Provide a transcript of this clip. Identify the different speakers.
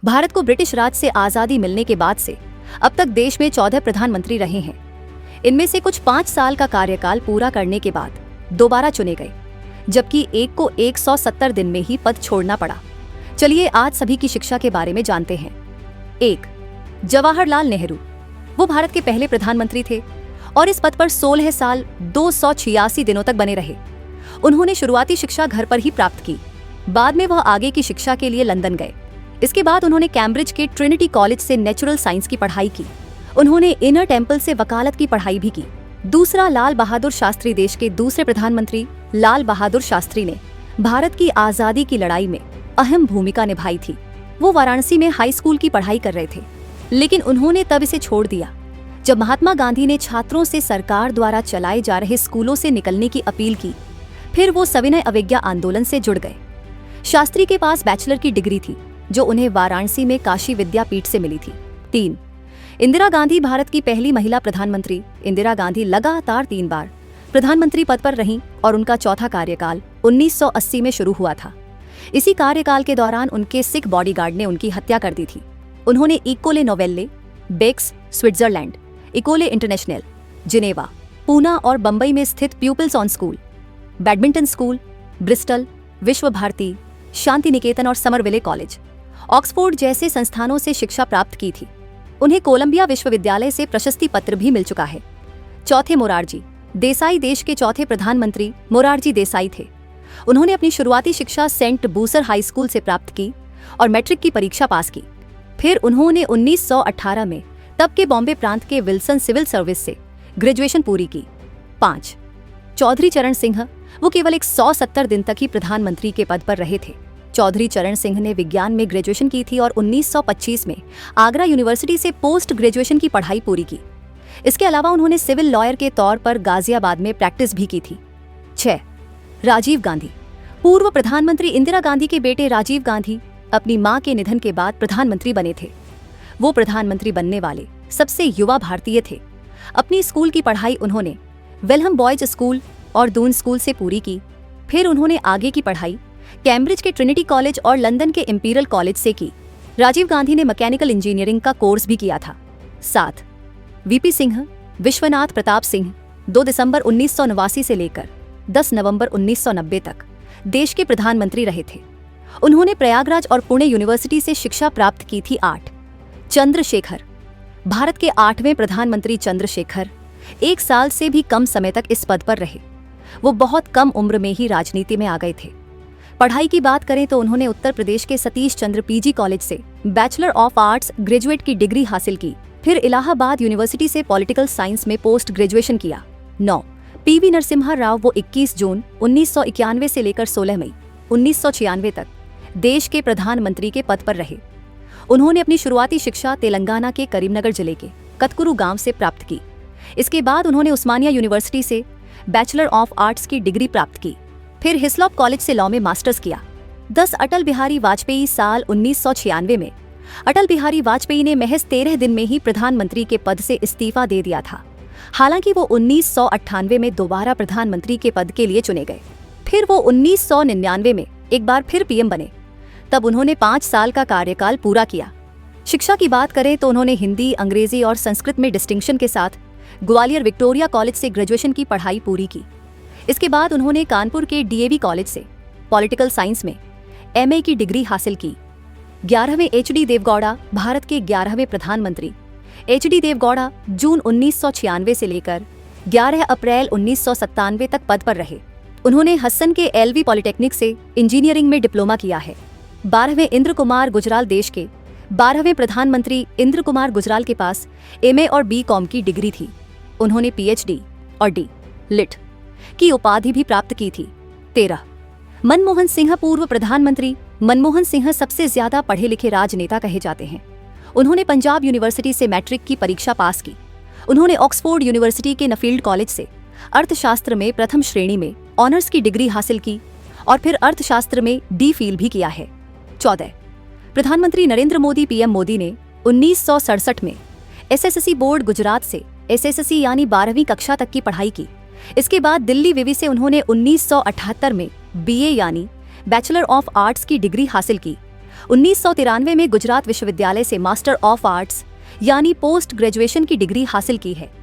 Speaker 1: भारत को ब्रिटिश राज से आजादी मिलने के बाद से अब तक देश में 14 प्रधानमंत्री रहे हैं। इनमें से कुछ 5 साल का कार्यकाल पूरा करने के बाद दोबारा चुने गए, जबकि एक को 170 दिन में ही पद छोड़ना पड़ा। चलिए आज सभी की शिक्षा के बारे में जानते हैं। 1. जवाहरलाल नेहरू। वो भारत के पहले प्रधानमंत्री थे और इस पद पर 16 साल 286 दिनों तक बने रहे। उन्होंने शुरुआती शिक्षा घर पर ही प्राप्त की। बाद में वह आगे की शिक्षा के लिए लंदन गए। इसके बाद उन्होंने कैम्ब्रिज के ट्रिनिटी कॉलेज से नेचुरल साइंस की पढ़ाई की। उन्होंने इनर टेम्पल से वकालत की पढ़ाई भी की। दूसरा, लाल बहादुर शास्त्री। देश के दूसरे प्रधानमंत्री लाल बहादुर शास्त्री ने भारत की आजादी की लड़ाई में अहम भूमिका निभाई थी। वो वाराणसी में हाई स्कूल की पढ़ाई कर रहे थे, लेकिन उन्होंने तब इसे छोड़ दिया जब महात्मा गांधी ने छात्रों से सरकार द्वारा चलाए जा रहे स्कूलों से निकलने की अपील की। फिर वो सविनय अवज्ञा आंदोलन से जुड़ गए। शास्त्री के पास बैचलर की डिग्री थी, जो उन्हें वाराणसी में काशी विद्यापीठ से मिली थी। 3. इंदिरा गांधी। भारत की पहली महिला प्रधानमंत्री इंदिरा गांधी लगातार 3 बार प्रधानमंत्री पद पर रहीं और उनका चौथा कार्यकाल 1980 में शुरू हुआ था। इसी कार्यकाल के दौरान उनके सिख बॉडीगार्ड ने उनकी हत्या कर दी थी। उन्होंने Ecole Nouvelle, Bex Switzerland, Ecole International, Geneva, Poona और बंबई में स्थित Pupils' Own School, Badminton School, Bristol, Vishwa Bharati, Shanti Niketan और समरविले कॉलेज, ऑक्सफोर्ड जैसे संस्थानों से शिक्षा प्राप्त की थी। उन्हें कोलंबिया विश्वविद्यालय से प्रशस्ति पत्र भी मिल चुका है। चौथे, मोरारजी देसाई। देश के चौथे प्रधानमंत्री मोरारजी देसाई थे। उन्होंने अपनी शुरुआती शिक्षा सेंट बूसर हाई स्कूल से प्राप्त की और मैट्रिक की परीक्षा पास की। फिर उन्होंने 1918 में तब के बॉम्बे प्रांत के विल्सन सिविल सर्विस से ग्रेजुएशन पूरी की। 5. चौधरी चरण सिंह। वो केवल 170 दिन तक ही प्रधानमंत्री के पद पर रहे थे। चौधरी चरण सिंह ने विज्ञान में ग्रेजुएशन की थी और 1925 में आगरा यूनिवर्सिटी से पोस्ट ग्रेजुएशन की पढ़ाई पूरी की। इसके अलावा उन्होंने सिविल लॉयर के तौर पर गाजियाबाद में प्रैक्टिस भी की थी। 6. राजीव गांधी। पूर्व प्रधानमंत्री इंदिरा गांधी के बेटे राजीव गांधी अपनी मां के निधन के बाद प्रधानमंत्री बने थे। वो प्रधानमंत्री बनने वाले सबसे युवा भारतीय थे। अपनी स्कूल की पढ़ाई उन्होंने वेलहम बॉयज स्कूल और दून स्कूल से पूरी की। फिर उन्होंने आगे की पढ़ाई कैम्ब्रिज के ट्रिनिटी कॉलेज और लंदन के इंपीरियल कॉलेज से की। राजीव गांधी ने मैकेनिकल इंजीनियरिंग का कोर्स भी किया था। 7. वीपी सिंह। विश्वनाथ प्रताप सिंह 2 दिसंबर 1989 से लेकर 10 नवंबर 1990 तक देश के प्रधानमंत्री रहे थे। उन्होंने प्रयागराज और पुणे यूनिवर्सिटी से शिक्षा प्राप्त की थी। 8. चंद्रशेखर। भारत के 8वें प्रधानमंत्री चंद्रशेखर 1 साल से भी कम समय तक इस पद पर रहे। वो बहुत कम उम्र में ही राजनीति में आ गए थे। पढ़ाई की बात करें तो उन्होंने उत्तर प्रदेश के सतीश चंद्र पीजी कॉलेज से बैचलर ऑफ आर्ट्स ग्रेजुएट की डिग्री हासिल की। फिर इलाहाबाद यूनिवर्सिटी से पॉलिटिकल साइंस में पोस्ट ग्रेजुएशन किया। 9. पीवी नरसिम्हा राव। वो 21 जून 1991 से लेकर 16 मई 1996 तक देश के प्रधानमंत्री के पद पर रहे। उन्होंने अपनी शुरुआती शिक्षा तेलंगाना के करीमनगर जिले के कतकुरु गांव से प्राप्त की। इसके बाद उन्होंने उस्मानिया यूनिवर्सिटी से बैचलर ऑफ आर्ट्स की डिग्री प्राप्त की। फिर हिस्लॉप कॉलेज से लॉ में मास्टर्स किया। 10. अटल बिहारी वाजपेयी। साल 1996 में अटल बिहारी वाजपेयी ने महज 13 दिन में ही प्रधानमंत्री के पद से इस्तीफा दे दिया था। हालांकि वो 1998 में दोबारा प्रधानमंत्री के पद के लिए चुने गए। फिर वो 1999 में एक बार फिर पीएम बने। तब उन्होंने 5 साल का कार्यकाल पूरा किया। शिक्षा की बात करें तो उन्होंने हिंदी, अंग्रेजी और संस्कृत में डिस्टिंक्शन के साथ ग्वालियर विक्टोरिया कॉलेज से ग्रेजुएशन की पढ़ाई पूरी की। इसके बाद उन्होंने कानपुर के डीएवी कॉलेज से पॉलिटिकल साइंस में एमए की डिग्री हासिल की। 11वें एचडी देवगौड़ा। भारत के 11वें प्रधानमंत्री एचडी देवगौड़ा जून 1996 से लेकर 11 अप्रैल 1997 तक पद पर रहे। उन्होंने हसन के एलवी पॉलिटेक्निक से इंजीनियरिंग में डिप्लोमा किया है। 12वें इंद्र कुमार गुजराल। देश के 12वें प्रधानमंत्री इंद्र कुमार गुजराल के पास एमए और बीकॉम की डिग्री थी। उन्होंने पीएचडी और डी लिट की उपाधि भी प्राप्त की थी। 13. मनमोहन सिंह। पूर्व प्रधानमंत्री मनमोहन सिंह सबसे ज्यादा पढ़े लिखे राजनेता कहे जाते हैं। उन्होंने पंजाब यूनिवर्सिटी से मैट्रिक की परीक्षा पास की। उन्होंने ऑक्सफोर्ड यूनिवर्सिटी के नफील्ड कॉलेज से अर्थशास्त्र में प्रथम श्रेणी में ऑनर्स की डिग्री हासिल की और फिर अर्थशास्त्र में डी फिल भी किया है। 14. प्रधानमंत्री नरेंद्र मोदी। पीएम मोदी ने 1967 में एसएससी बोर्ड गुजरात से एसएससी यानी 12वीं कक्षा तक की पढ़ाई की। इसके बाद दिल्ली विवि से उन्होंने 1978 में बीए यानी बैचलर ऑफ आर्ट्स की डिग्री हासिल की 1993 में गुजरात विश्वविद्यालय से मास्टर ऑफ आर्ट्स यानी पोस्ट ग्रेजुएशन की डिग्री हासिल की है।